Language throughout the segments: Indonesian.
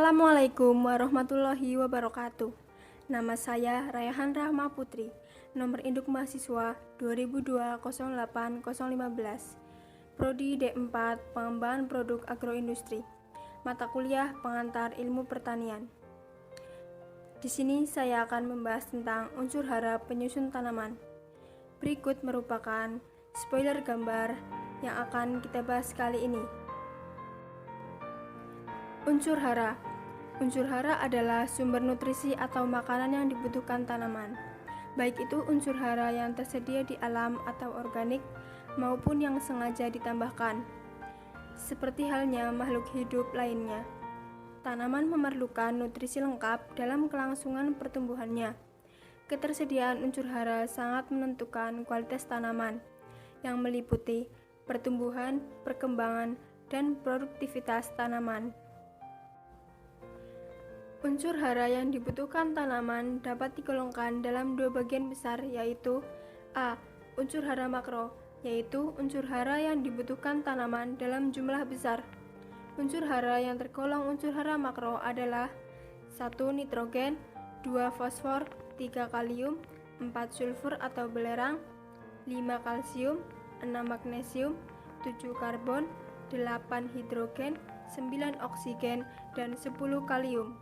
Assalamualaikum warahmatullahi wabarakatuh. Nama saya Rayhan Rahma Putri. Nomor induk mahasiswa 2002-08-015. Prodi D4 Pengembangan Produk Agroindustri. Mata kuliah Pengantar Ilmu Pertanian. Di sini saya akan membahas tentang unsur hara penyusun tanaman. Berikut merupakan spoiler gambar yang akan kita bahas kali ini. Unsur hara. Unsur hara adalah sumber nutrisi atau makanan yang dibutuhkan tanaman, baik itu unsur hara yang tersedia di alam atau organik maupun yang sengaja ditambahkan. Seperti halnya makhluk hidup lainnya, tanaman memerlukan nutrisi lengkap dalam kelangsungan pertumbuhannya. Ketersediaan unsur hara sangat menentukan kualitas tanaman, yang meliputi pertumbuhan, perkembangan, dan produktivitas tanaman. Unsur hara yang dibutuhkan tanaman dapat digolongkan dalam dua bagian besar, yaitu A. Unsur hara makro, yaitu unsur hara yang dibutuhkan tanaman dalam jumlah besar. Unsur hara yang tergolong unsur hara makro adalah 1. Nitrogen, 2. Fosfor, 3. Kalium, 4. Sulfur atau belerang, 5. Kalsium, 6. Magnesium, 7. Karbon, 8. Hidrogen, 9. Oksigen, dan 10. Kalium.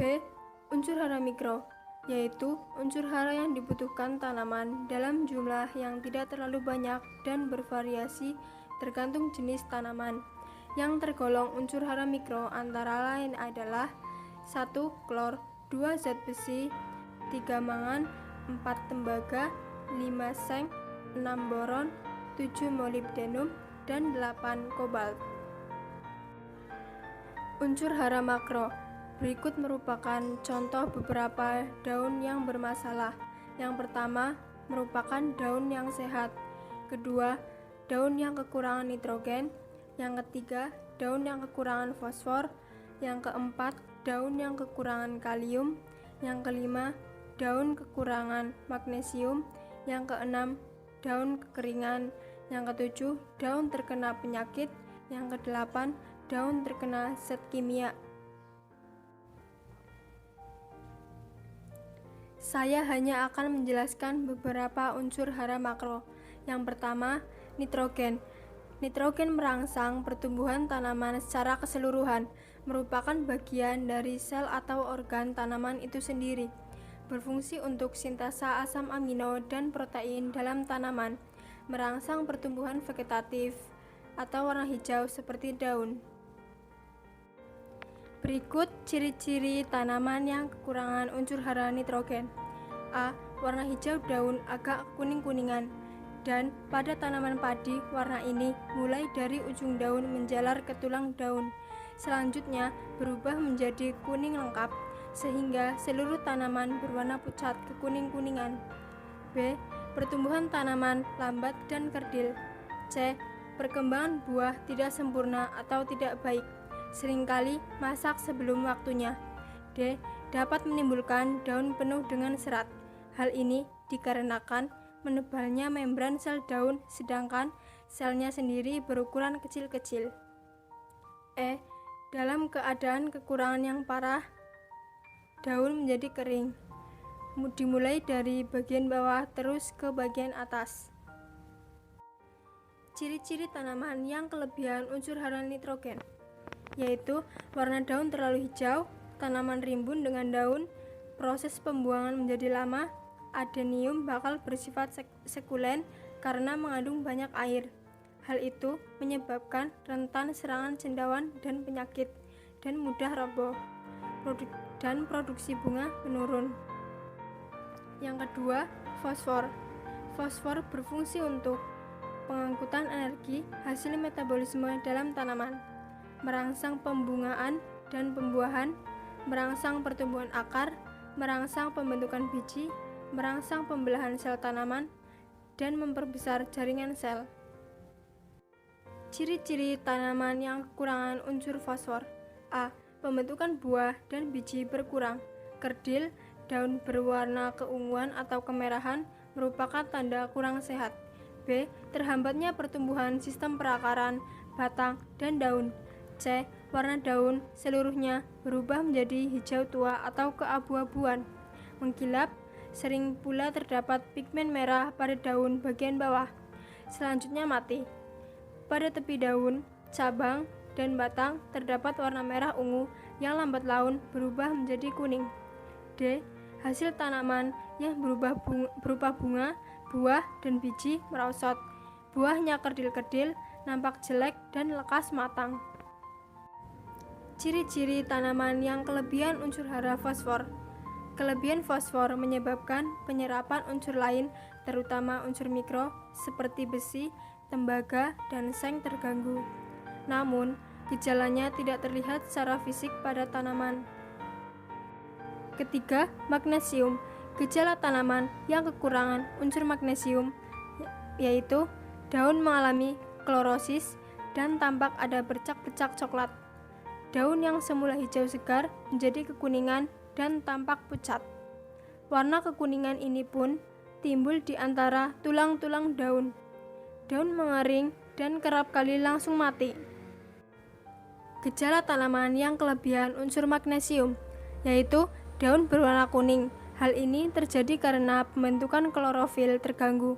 B. Unsur hara mikro, yaitu unsur hara yang dibutuhkan tanaman dalam jumlah yang tidak terlalu banyak dan bervariasi tergantung jenis tanaman. Yang tergolong unsur hara mikro antara lain adalah 1. Klor, 2. Zat besi, 3. mangan, 4. tembaga, 5. seng, 6. boron, 7. molibdenum, dan 8. kobalt. Unsur hara makro. Berikut merupakan contoh beberapa daun yang bermasalah. Yang pertama, merupakan daun yang sehat. Kedua, daun yang kekurangan nitrogen. Yang ketiga, daun yang kekurangan fosfor. Yang keempat, daun yang kekurangan kalium. Yang kelima, daun kekurangan magnesium. Yang keenam, daun kekeringan. Yang ketujuh, daun terkena penyakit. Yang kedelapan, daun terkena zat kimia. Saya hanya akan menjelaskan beberapa unsur hara makro. Yang pertama, nitrogen. Nitrogen merangsang pertumbuhan tanaman secara keseluruhan, merupakan bagian dari sel atau organ tanaman itu sendiri, berfungsi untuk sintasa asam amino dan protein dalam tanaman, merangsang pertumbuhan vegetatif atau warna hijau seperti daun. Berikut ciri-ciri tanaman yang kekurangan unsur hara nitrogen. A. Warna hijau daun agak kuning-kuningan, dan pada tanaman padi warna ini mulai dari ujung daun menjalar ke tulang daun. Selanjutnya berubah menjadi kuning lengkap, sehingga seluruh tanaman berwarna pucat kekuning-kuningan. B. Pertumbuhan tanaman lambat dan kerdil. C. Perkembangan buah tidak sempurna atau tidak baik, seringkali masak sebelum waktunya. D. Dapat menimbulkan daun penuh dengan serat. Hal ini dikarenakan menebalnya membran sel daun, sedangkan selnya sendiri berukuran kecil-kecil. E. Dalam keadaan kekurangan yang parah, daun menjadi kering, dimulai dari bagian bawah terus ke bagian atas. Ciri-ciri tanaman yang kelebihan unsur hara nitrogen, yaitu warna daun terlalu hijau, tanaman rimbun dengan daun, proses pembuangan menjadi lama, adenium bakal bersifat sekulen karena mengandung banyak air. Hal itu menyebabkan rentan serangan cendawan dan penyakit, dan mudah roboh, dan produksi bunga menurun. Yang kedua, fosfor. Fosfor berfungsi untuk pengangkutan energi hasil metabolisme dalam tanaman, merangsang pembungaan dan pembuahan, merangsang pertumbuhan akar, merangsang pembentukan biji, merangsang pembelahan sel tanaman, dan memperbesar jaringan sel. Ciri-ciri tanaman yang kekurangan unsur fosfor. A. Pembentukan buah dan biji berkurang. Kerdil, daun berwarna keunguan atau kemerahan merupakan tanda kurang sehat. B. Terhambatnya pertumbuhan sistem perakaran, batang, dan daun. C. warna daun seluruhnya berubah menjadi hijau tua atau keabu-abuan, mengkilap. Sering pula terdapat pigmen merah pada daun bagian bawah. Selanjutnya mati. Pada tepi daun, cabang, dan batang terdapat warna merah ungu yang lambat laun berubah menjadi kuning. D. Hasil tanaman yang berupa bunga, buah, dan biji merosot. Buahnya kerdil-kerdil, nampak jelek, dan lekas matang. Ciri-ciri tanaman yang kelebihan unsur hara fosfor. Kelebihan fosfor menyebabkan penyerapan unsur lain, terutama unsur mikro seperti besi, tembaga, dan seng terganggu. Namun, gejalanya tidak terlihat secara fisik pada tanaman. Ketiga, magnesium. Gejala tanaman yang kekurangan unsur magnesium yaitu daun mengalami klorosis dan tampak ada bercak-bercak coklat. Daun yang semula hijau segar menjadi kekuningan dan tampak pucat. Warna kekuningan ini pun timbul di antara tulang-tulang daun. Daun mengering dan kerap kali langsung mati. Gejala tanaman yang kelebihan unsur magnesium yaitu daun berwarna kuning. Hal ini terjadi karena pembentukan klorofil terganggu.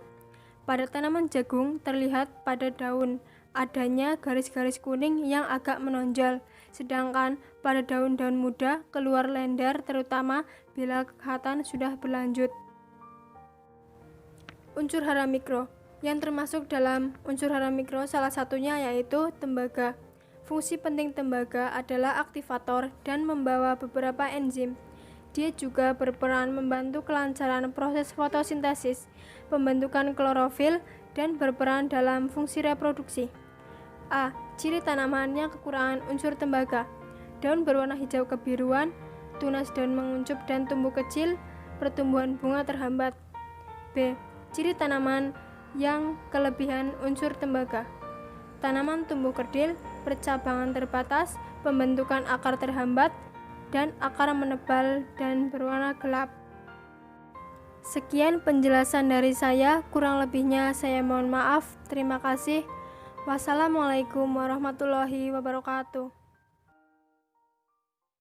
Pada tanaman jagung terlihat pada daun adanya garis-garis kuning yang agak menonjol, sedangkan pada daun-daun muda keluar lender, terutama bila kekehatan sudah berlanjut. Unsur hara mikro. Yang termasuk dalam unsur hara mikro salah satunya yaitu tembaga. Fungsi penting tembaga adalah aktivator dan membawa beberapa enzim. Dia juga berperan membantu kelancaran proses fotosintesis, pembentukan klorofil, dan berperan dalam fungsi reproduksi. A. Ciri tanaman yang kekurangan unsur tembaga. Daun berwarna hijau kebiruan, tunas daun menguncup dan tumbuh kecil, pertumbuhan bunga terhambat. B. Ciri tanaman yang kelebihan unsur tembaga. Tanaman tumbuh kerdil, percabangan terbatas, pembentukan akar terhambat, dan akar menebal dan berwarna gelap. Sekian penjelasan dari saya, kurang lebihnya saya mohon maaf. Terima kasih. Wassalamualaikum warahmatullahi wabarakatuh.